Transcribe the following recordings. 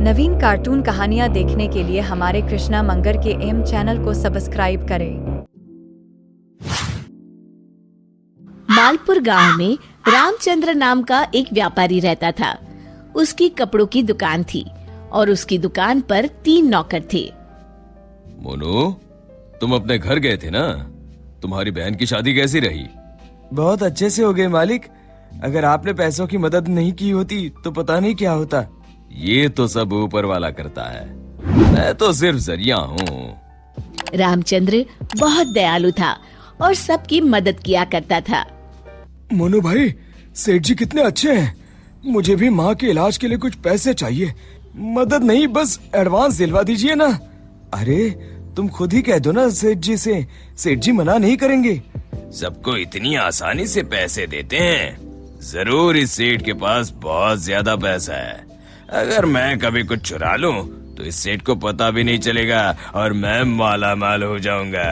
नवीन cartoon कहानियाँ देखने के लिए हमारे कृष्णा मंगर के एम चैनल को सब्सक्राइब करें। मालपुर गांव में रामचंद्र नाम का एक व्यापारी रहता था। उसकी कपड़ों की दुकान थी और उसकी दुकान पर 3 नौकर थे। मोनू, तुम अपने घर गए थे ना? तुम्हारी बहन की शादी कैसी रही? बहुत अच्छे से हो गए मालिक। अगर आपने पैसों की मदद नहीं की होती तो पता नहीं क्या होता। ये तो सब ऊपर वाला करता है, मैं तो सिर्फ जरिया हूँ। रामचंद्र बहुत दयालु था और सबकी मदद किया करता था। मोनू भाई, सेठ जी कितने अच्छे हैं। मुझे भी माँ के इलाज के लिए कुछ पैसे चाहिए। मदद नहीं, बस एडवांस दिलवा दीजिए ना। अरे तुम खुद ही कह दो ना सेठ जी से, सेठ जी मना नहीं करेंगे। सबको इतनी आसानी से पैसे देते हैं? जरूर इस सेठ के पास बहुत ज्यादा पैसा है। अगर मैं कभी कुछ चुरा लूं तो इस सेठ को पता भी नहीं चलेगा और मैं माला माल हो जाऊंगा।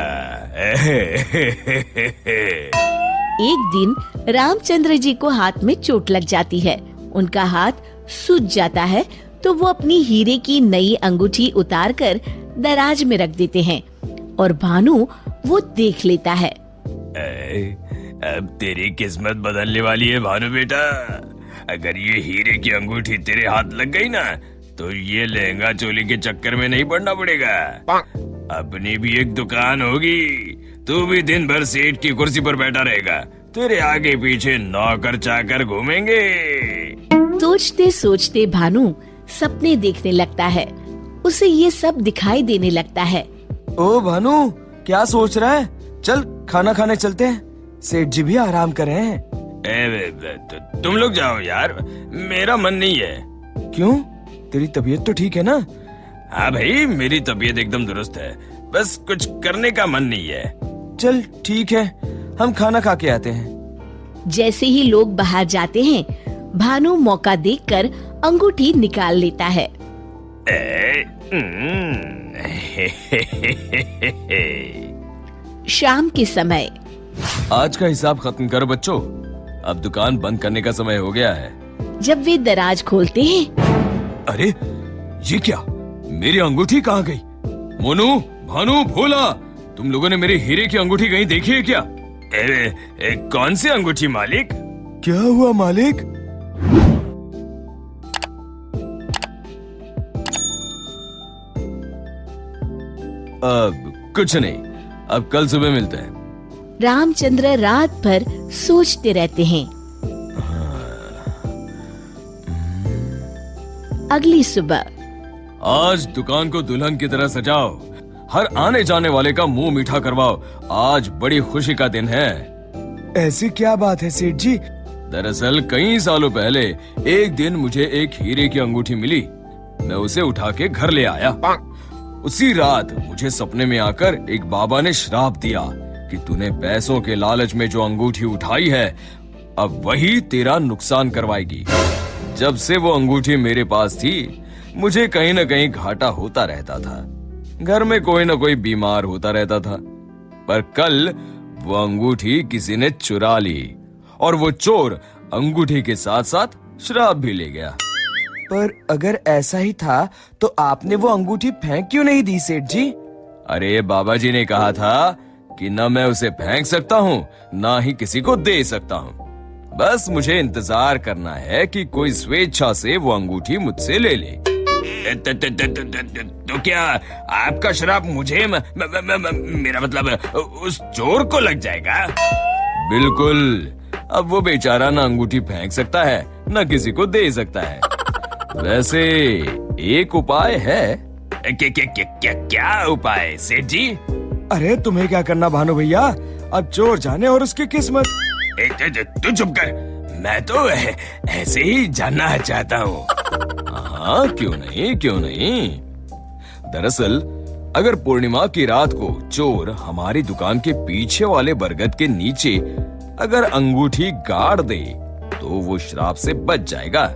एक दिन रामचंद्र जी को हाथ में चोट लग जाती है। उनका हाथ सूज जाता है तो वो अपनी हीरे की नई अंगूठी उतारकर दराज में रख देते हैं और भानु वो देख लेता है। अब तेरी किस्मत बदलने वाली है भानु बेटा। अगर ये हीरे की अंगूठी तेरे हाथ लग गई ना तो ये लहंगा चोली के चक्कर में नहीं पड़ना पड़ेगा। अपनी भी एक दुकान होगी, तू भी दिन भर सेठ की कुर्सी पर बैठा रहेगा। तेरे आगे पीछे नौकर चाकर घूमेंगे। सोचते सोचते भानु सपने देखने लगता है। उसे ये सब दिखाई देने लगता है। ओ भानु, क्या सोच रहा है? चल खाना खाने चलते हैं, सेठ जी भी आराम कर रहे हैं। तुम लोग जाओ यार, मेरा मन नहीं है। क्यों? तेरी तबीयत तो ठीक है ना? हाँ भाई, मेरी तबीयत एकदम दुरुस्त है, बस कुछ करने का मन नहीं है। चल ठीक है, हम खाना खा के आते हैं। जैसे ही लोग बाहर जाते हैं, भानु मौका देखकर अंगूठी निकाल लेता है। शाम के समय आज का हिसाब खत्म करो बच्चों, अब दुकान बंद करने का समय हो गया है। जब वे दराज खोलते हैं, अरे ये क्या, मेरी अंगूठी कहाँ गई? मोनू, भानु, भोला, तुम लोगों ने मेरी हीरे की अंगूठी कहीं देखी है क्या? कौन सी अंगूठी मालिक? क्या हुआ मालिक? अब कुछ नहीं, अब कल सुबह मिलते हैं। रामचंद्र रात भर सोचते रहते हैं। अगली सुबह आज दुकान को दुल्हन की तरह सजाओ, हर आने जाने वाले का मुंह मीठा करवाओ। आज बड़ी खुशी का दिन है। ऐसी क्या बात है सेठ जी? दरअसल कई सालों पहले एक दिन मुझे एक हीरे की अंगूठी मिली। मैं उसे उठा के घर ले आया। उसी रात मुझे सपने में आकर एक बाबा ने श्राप दिया कि तूने पैसों के लालच में जो अंगूठी उठाई है, अब वही तेरा नुकसान करवाएगी। जब से वो अंगूठी मेरे पास थी, मुझे कहीं न कहीं घाटा होता रहता था। घर में कोई न कोई बीमार होता रहता था। पर कल वो अंगूठी किसी ने चुरा ली और वो चोर अंगूठी के साथ साथ श्राप भी ले गया। पर अगर ऐसा ही था तो आपने वो अंगूठी फेंक क्यों नहीं दी सेठ जी? अरे बाबा जी ने कहा था कि न मैं उसे फेंक सकता हूँ, न ही किसी को दे सकता हूँ। बस मुझे इंतजार करना है कि कोई स्वेच्छा से वो अंगूठी मुझसे ले ले। तो क्या आपका श्राप मुझे मेरा मतलब उस चोर को लग जाएगा? बिल्कुल। अब वो बेचारा ना अंगूठी फेंक सकता है, न किसी को दे सकता है। वैसे एक उपाय है। क्या उपाय सेठ जी? अरे तुम्हें क्या करना भानु भैया, अब चोर जाने और उसकी किस्मत। तू चुप कर, मैं तो ऐसे ही जानना चाहता हूँ। हाँ, क्यों नहीं। दरअसल अगर पूर्णिमा की रात को चोर हमारी दुकान के पीछे वाले बरगद के नीचे अगर अंगूठी गाड़ दे तो वो श्राप से बच जाएगा।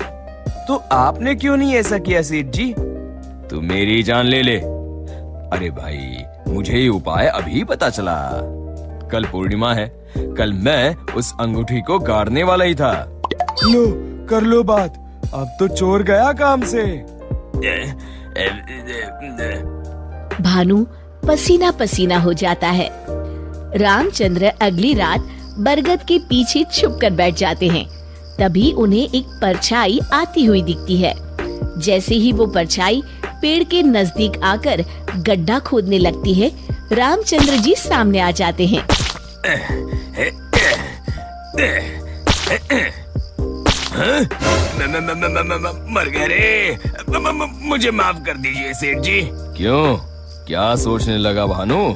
तो आपने क्यों नहीं ऐसा किया सेठ जी? तू मेरी जान ले ले। अरे भाई, मुझे ये उपाय अभी पता चला। कल पूर्णिमा है, कल मैं उस अंगूठी को गाड़ने वाला ही था। लो, कर लो बात, अब तो चोर गया काम से। भानु पसीना पसीना हो जाता है। रामचंद्र अगली रात बरगद के पीछे छुप कर बैठ जाते हैं। तभी उन्हें एक परछाई आती हुई दिखती है। जैसे ही वो परछाई पेड़ के नजदीक आकर गड्ढा खोदने लगती है, रामचंद्र जी सामने आ जाते हैं। मर गए रे। मुझे माफ कर दीजिए सेठ जी। क्यों, क्या सोचने लगा भानु?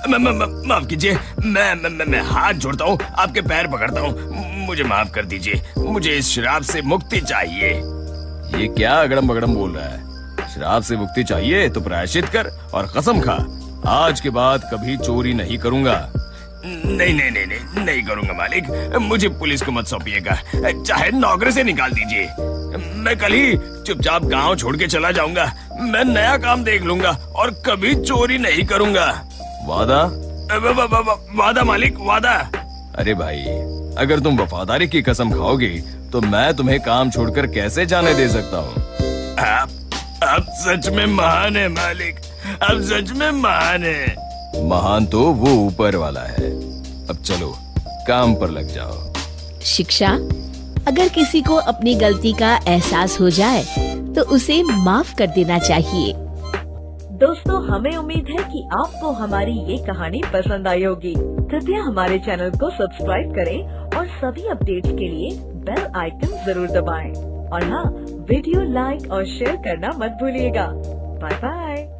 माफ कीजिए, मैं हाथ जोड़ता हूँ, आपके पैर पकड़ता हूँ, मुझे माफ कर दीजिए। मुझे इस शराब से मुक्ति चाहिए। ये क्या अगड़म बगड़म बोल रहा है? शराब से मुक्ति चाहिए तो प्रायश्चित कर और कसम खा, आज के बाद कभी चोरी नहीं करूँगा। नहीं करूँगा मालिक। मुझे पुलिस को मत सौंपिएगा, चाहे नौकरी से निकाल दीजिए। मैं कल ही चुपचाप गांव छोड़ के चला जाऊंगा। मैं नया काम देख लूंगा और कभी चोरी नहीं करूंगा। वादा? वादा मालिक, वादा। अरे भाई, अगर तुम वफादारी की कसम खाओगे तो मैं तुम्हें काम छोड़कर कैसे जाने दे सकता हूँ। आप सच में महान है मालिक, आप सच में महान है। महान तो वो ऊपर वाला है। अब चलो काम पर लग जाओ। शिक्षा, अगर किसी को अपनी गलती का एहसास हो जाए तो उसे माफ कर देना चाहिए। दोस्तों, हमें उम्मीद है कि आपको हमारी ये कहानी पसंद आई होगी। कृपया हमारे चैनल को सब्सक्राइब करें और सभी अपडेट्स के लिए बेल आइकन जरूर दबाएं। और हाँ, वीडियो लाइक और शेयर करना मत भूलिएगा। Bye bye.